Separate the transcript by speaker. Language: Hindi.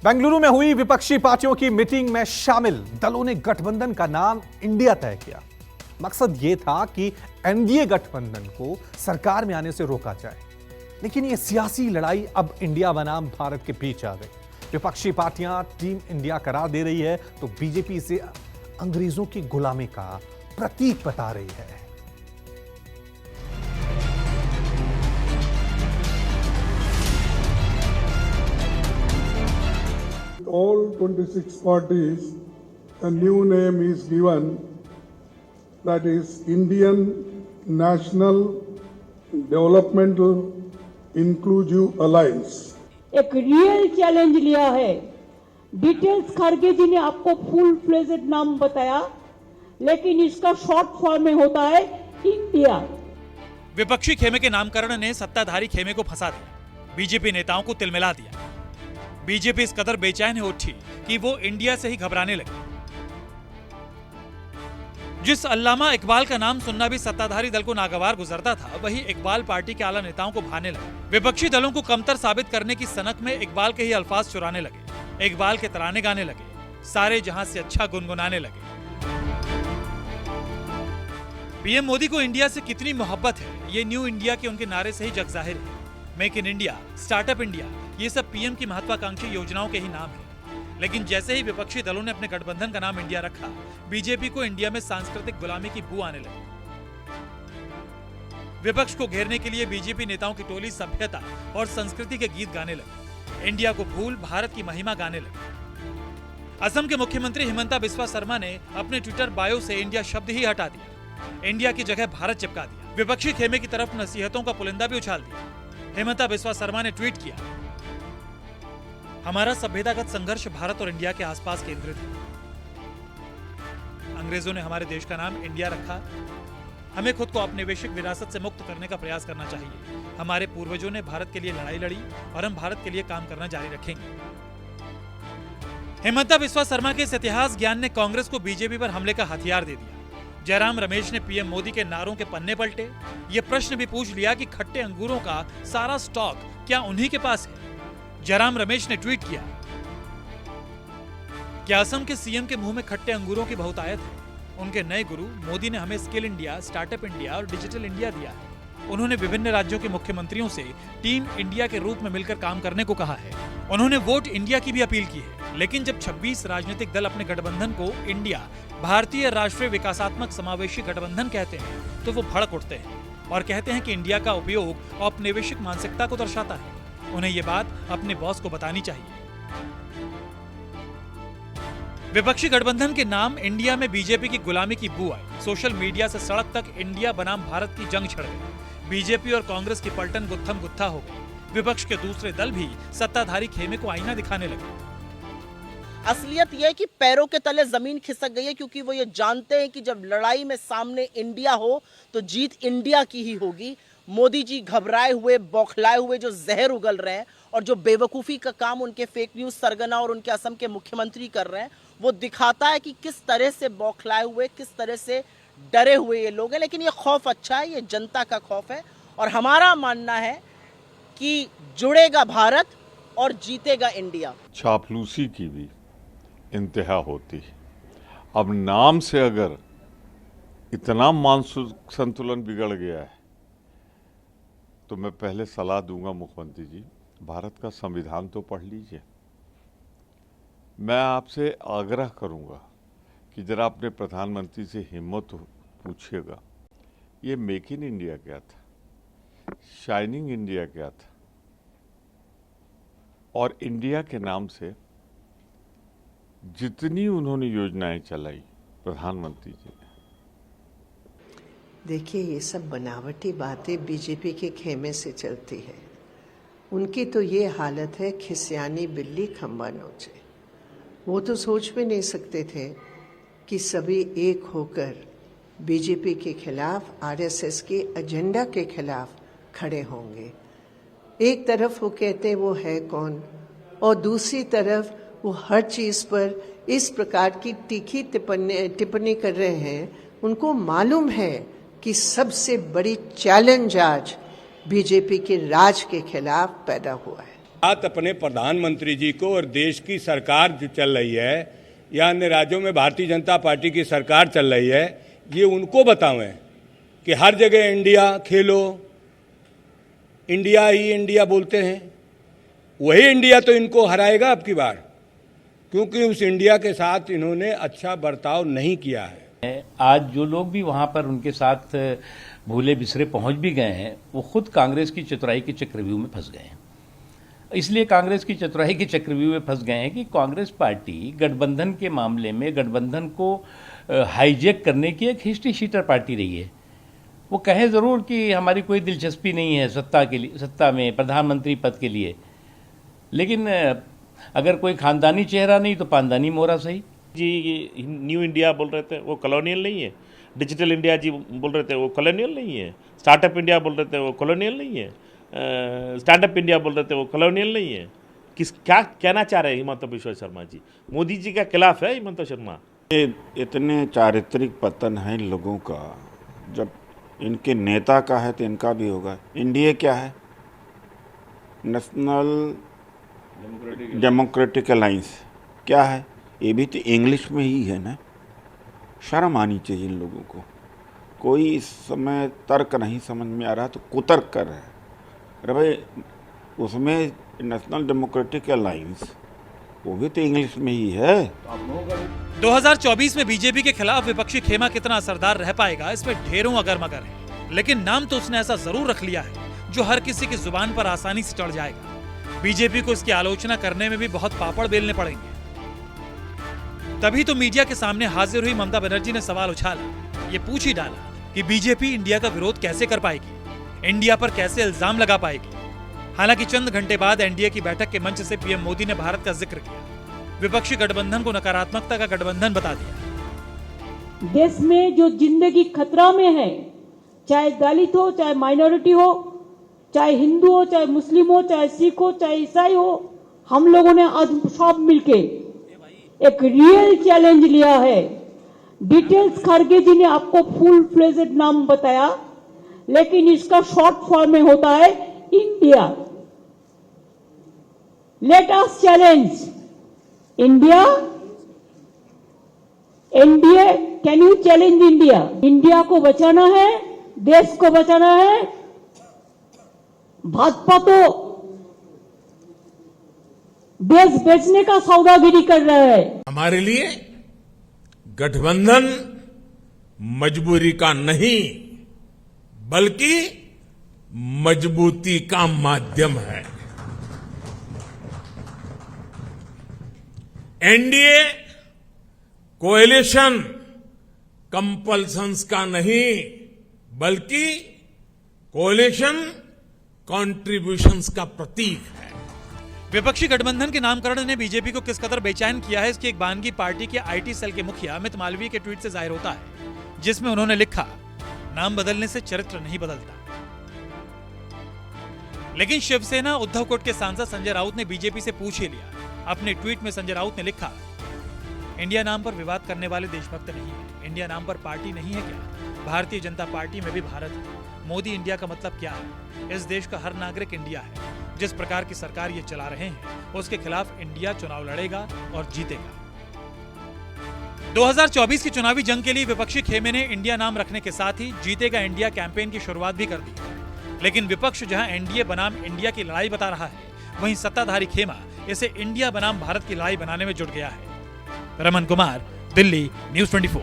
Speaker 1: बेंगलुरु में हुई विपक्षी पार्टियों की मीटिंग में शामिल दलों ने गठबंधन का नाम इंडिया तय किया। मकसद यह था कि एनडीए गठबंधन को सरकार में आने से रोका जाए, लेकिन यह सियासी लड़ाई अब इंडिया बनाम भारत के बीच आ गई। विपक्षी पार्टियां टीम इंडिया करार दे रही है तो बीजेपी इसे अंग्रेजों की गुलामी का प्रतीक बता रही है।
Speaker 2: All 26 parties, a new name is given, that is Indian National Developmental Inclusive Alliance.
Speaker 3: एक रियल चैलेंज लिया है। डिटेल्स खड़गे जी ने आपको फुल फ्लेजेड नाम बताया, लेकिन इसका शॉर्ट फॉर्म में होता है इंडिया।
Speaker 4: विपक्षी खेमे के नामकरण ने सत्ताधारी खेमे को फंसा दिया, बीजेपी नेताओं को तिलमिला दिया। बीजेपी इस कदर बेचैन हो उठी कि वो इंडिया से ही घबराने लगी। जिस अल्लामा इकबाल का नाम सुनना भी सत्ताधारी दल को नागवार गुजरता था, वही इकबाल पार्टी के आला नेताओं को भाने लगे। विपक्षी दलों को कमतर साबित करने की सनक में इकबाल के ही अल्फाज चुराने लगे, इकबाल के तराने गाने लगे, सारे जहां से अच्छा गुनगुनाने लगे। पीएम मोदी को इंडिया से कितनी मोहब्बत है, ये न्यू इंडिया के उनके नारे से ही जग जाहिर है। Make in India, startup India, ये सब पीएम की महत्वाकांक्षी योजनाओं के ही नाम है। लेकिन जैसे ही विपक्षी दलों ने अपने गठबंधन का नाम इंडिया रखा, बीजेपी को इंडिया में सांस्कृतिक गुलामी की बू आने लगी। विपक्ष को घेरने के लिए बीजेपी नेताओं की टोली सभ्यता और संस्कृति के गीत गाने लगी, इंडिया को भूल भारत की महिमा गाने लगी। असम के मुख्यमंत्री हिमंता बिस्वा शर्मा ने अपने ट्विटर बायो से इंडिया शब्द ही हटा दिया, इंडिया की जगह भारत चिपका दिया। विपक्षी खेमे की तरफ नसीहतों का पुलिंदा भी उछाल दिया। हिमंता बिस्वा शर्मा ने ट्वीट किया, हमारा सभ्यतागत संघर्ष भारत और इंडिया के आसपास केंद्रित है। अंग्रेजों ने हमारे देश का नाम इंडिया रखा, हमें खुद को औपनिवेशिक विरासत से मुक्त करने का प्रयास करना चाहिए। हमारे पूर्वजों ने भारत के लिए लड़ाई लड़ी और हम भारत के लिए काम करना जारी रखेंगे। हिमंता बिस्वा शर्मा के इस इतिहास ज्ञान ने कांग्रेस को बीजेपी पर हमले का हथियार दे दिया। जयराम रमेश ने पीएम मोदी के नारों के पन्ने पलटे, ये प्रश्न भी पूछ लिया कि खट्टे अंगूरों का सारा स्टॉक क्या उन्हीं के पास है। जयराम रमेश ने ट्वीट किया, क्या असम के सीएम के मुंह में खट्टे अंगूरों की बहुतायत है? उनके नए गुरु मोदी ने हमें स्किल इंडिया, स्टार्टअप इंडिया और डिजिटल इंडिया दिया है। उन्होंने विभिन्न राज्यों के मुख्यमंत्रियों से टीम इंडिया के रूप में मिलकर काम करने को कहा है। उन्होंने वोट इंडिया की भी अपील की है। लेकिन जब 26 राजनीतिक दल अपने गठबंधन को इंडिया, भारतीय राष्ट्रीय विकासात्मक समावेशी गठबंधन कहते हैं, तो वो भड़क उठते हैं और कहते हैं कि इंडिया का उपयोग औपनिवेशिक मानसिकता को दर्शाता है। उन्हें ये बात अपने बॉस को बतानी चाहिए। विपक्षी गठबंधन के नाम इंडिया में बीजेपी की गुलामी की बू आई। सोशल मीडिया से सड़क तक इंडिया बनाम भारत की जंग छिड़ गई। बीजेपी और कांग्रेस की पलटन गुत्थम गुत्था हो गई। विपक्ष के दूसरे दल भी सत्ताधारी खेमे को आईना दिखाने लगे।
Speaker 5: असलियत यह है कि पैरों के तले जमीन खिसक गई है, क्योंकि वो ये जानते हैं कि जब लड़ाई में सामने इंडिया हो तो जीत इंडिया की ही होगी। मोदी जी घबराए हुए, बौखलाए हुए जो जहर उगल रहे हैं और जो बेवकूफ़ी का काम उनके फेक न्यूज़ सरगना और उनके असम के मुख्यमंत्री कर रहे हैं, वो दिखाता है कि किस तरह से बौखलाए हुए, किस तरह से डरे हुए ये लोग हैं। लेकिन ये खौफ अच्छा है, ये जनता का खौफ है और हमारा मानना है कि जुड़ेगा भारत और जीतेगा इंडिया।
Speaker 6: चापलूसी की भी इंतहा होती है। अब नाम से अगर इतना मानसिक संतुलन बिगड़ गया है तो मैं पहले सलाह दूंगा मुख्यमंत्री जी, भारत का संविधान तो पढ़ लीजिए। मैं आपसे आग्रह करूंगा कि जरा अपने प्रधानमंत्री से हिम्मत पूछिएगा, ये मेक इन इंडिया क्या था, शाइनिंग इंडिया क्या था, और इंडिया के नाम से जितनी उन्होंने योजनाएं चलाई प्रधानमंत्री जी ने।
Speaker 7: देखिए, ये सब बनावटी बातें बीजेपी के खेमे से चलती है। उनकी तो ये हालत है, खिसियानी बिल्ली खंबा नोचे। वो तो सोच भी नहीं सकते थे कि सभी एक होकर बीजेपी के खिलाफ, आरएसएस के एजेंडा के खिलाफ खड़े होंगे। एक तरफ वो कहते वो है कौन और दूसरी तरफ वो हर चीज़ पर इस प्रकार की तीखी टिप्पणी कर रहे हैं। उनको मालूम है कि सबसे बड़ी चैलेंज आज बीजेपी के राज के खिलाफ पैदा हुआ है।
Speaker 8: बात अपने प्रधानमंत्री जी को और देश की सरकार जो चल रही है या अन्य राज्यों में भारतीय जनता पार्टी की सरकार चल रही है, ये उनको बतावें कि हर जगह इंडिया खेलो, इंडिया ही इंडिया बोलते हैं। वही इंडिया तो इनको हराएगा अब की बार, क्योंकि उस इंडिया के साथ इन्होंने अच्छा बर्ताव नहीं किया है।
Speaker 9: आज जो लोग भी वहां पर उनके साथ भूले बिसरे पहुंच भी गए हैं, वो खुद कांग्रेस की चतुराई के चक्रव्यूह में फंस गए हैं। इसलिए कांग्रेस की चतुराई के चक्रव्यूह में फंस गए हैं कि कांग्रेस पार्टी गठबंधन के मामले में गठबंधन को हाईजैक करने की एक हिस्ट्री शीटर पार्टी रही है। वो कहे जरूर कि हमारी कोई दिलचस्पी नहीं है सत्ता में प्रधानमंत्री पद के लिए, लेकिन अगर कोई खानदानी चेहरा नहीं तो पानदानी मोहरा सही।
Speaker 10: जी न्यू इंडिया बोल रहे थे, वो कॉलोनियल नहीं है। डिजिटल इंडिया जी बोल रहे थे, वो कॉलोनियल नहीं है। स्टार्टअप इंडिया बोल रहे थे, वो कॉलोनियल नहीं है। स्टैंडअप इंडिया बोल रहे थे, वो कॉलोनियल नहीं है। क्या कहना चाह रहे हैं हिमंत बिश्व शर्मा जी? मोदी जी के खिलाफ है हिमंत शर्मा।
Speaker 6: इतने चारित्रिक पतन है इन लोगों का, जब इनके नेता का है तो इनका भी होगा। एनडीए क्या है? नेशनल डेमोक्रेटिक अलायंस क्या है? ये भी तो इंग्लिश में ही है ना। शर्म आनी चाहिए इन लोगों को। कोई इस समय तर्क नहीं समझ में आ रहा तो कुतर्क कर रहे हैं। अरे भाई, उसमें नेशनल डेमोक्रेटिक अलायंस वो भी तो इंग्लिश में ही है।
Speaker 4: 2024 में बीजेपी के खिलाफ विपक्षी खेमा कितना असरदार रह पाएगा, इसमें ढेरों अगर मगर है, लेकिन नाम तो उसने ऐसा जरूर रख लिया है जो हर किसी की जुबान पर आसानी से चढ़ जाएगा। बीजेपी को इसकी आलोचना करने में भी बहुत पापड़ बेलने पड़ेंगे। तभी तो मीडिया के सामने हाजिर हुई ममता बनर्जी ने सवाल उछाला, ये पूछ ही डाला कि बीजेपी इंडिया का विरोध कैसे कर पाएगी, इंडिया पर कैसे इल्जाम लगा पाएगी। हालांकि चंद घंटे बाद एनडीए की बैठक के मंच से पीएम मोदी ने भारत का जिक्र किया। विपक्षी गठबंधन को नकारात्मकता का गठबंधन बता दिया।
Speaker 3: देश में जो जिंदगी खतरा में है, चाहे दलित हो, चाहे माइनॉरिटी हो, चाहे हिंदू हो, चाहे मुस्लिम हो, चाहे सिख हो, चाहे ईसाई हो, हम लोगों ने आज सब मिलके एक रियल चैलेंज लिया है। डिटेल्स खड़गे जी ने आपको फुल फ्लेजेड नाम बताया, लेकिन इसका शॉर्ट फॉर्म में होता है India. Let us challenge India. NDA, can you challenge India? India को बचाना है, देश को बचाना है। भाजपा तो देश बेचने का सौदागिरी कर रहा है।
Speaker 11: हमारे लिए गठबंधन मजबूरी का नहीं बल्कि मजबूती का माध्यम है। एनडीए कोएलिशन कंपल्सन्स का नहीं बल्कि कोएलिशन कॉन्ट्रीब्यूशंस का प्रतीक है।
Speaker 4: विपक्षी गठबंधन के नामकरण ने बीजेपी को किस कदर बेचैन किया है, इसकी एक बानगी पार्टी के आईटी सेल के मुखिया अमित मालवीय के ट्वीट से जाहिर होता है, जिसमें उन्होंने लिखा, नाम बदलने से चरित्र नहीं बदलता। लेकिन शिवसेना उद्धव कोट के सांसद संजय राउत ने बीजेपी से पूछ ही लिया। अपने ट्वीट में संजय राउत ने लिखा, इंडिया नाम पर विवाद करने वाले देशभक्त नहीं है। इंडिया नाम पर पार्टी नहीं है क्या? भारतीय जनता पार्टी में भी भारत है। मोदी इंडिया का मतलब क्या है? इस देश का हर नागरिक इंडिया है। जिस प्रकार की सरकार ये चला रहे हैं, उसके खिलाफ इंडिया चुनाव लड़ेगा और जीतेगा। 2024 की चुनावी जंग के लिए विपक्षी खेमे ने इंडिया नाम रखने के साथ ही जीतेगा इंडिया कैंपेन की शुरुआत भी कर दी। लेकिन विपक्ष जहां एनडीए बनाम इंडिया की लड़ाई बता रहा है, वहीं सत्ताधारी खेमा इसे इंडिया बनाम भारत की लड़ाई बनाने में जुट गया है। रमन कुमार, दिल्ली, न्यूज़ 24।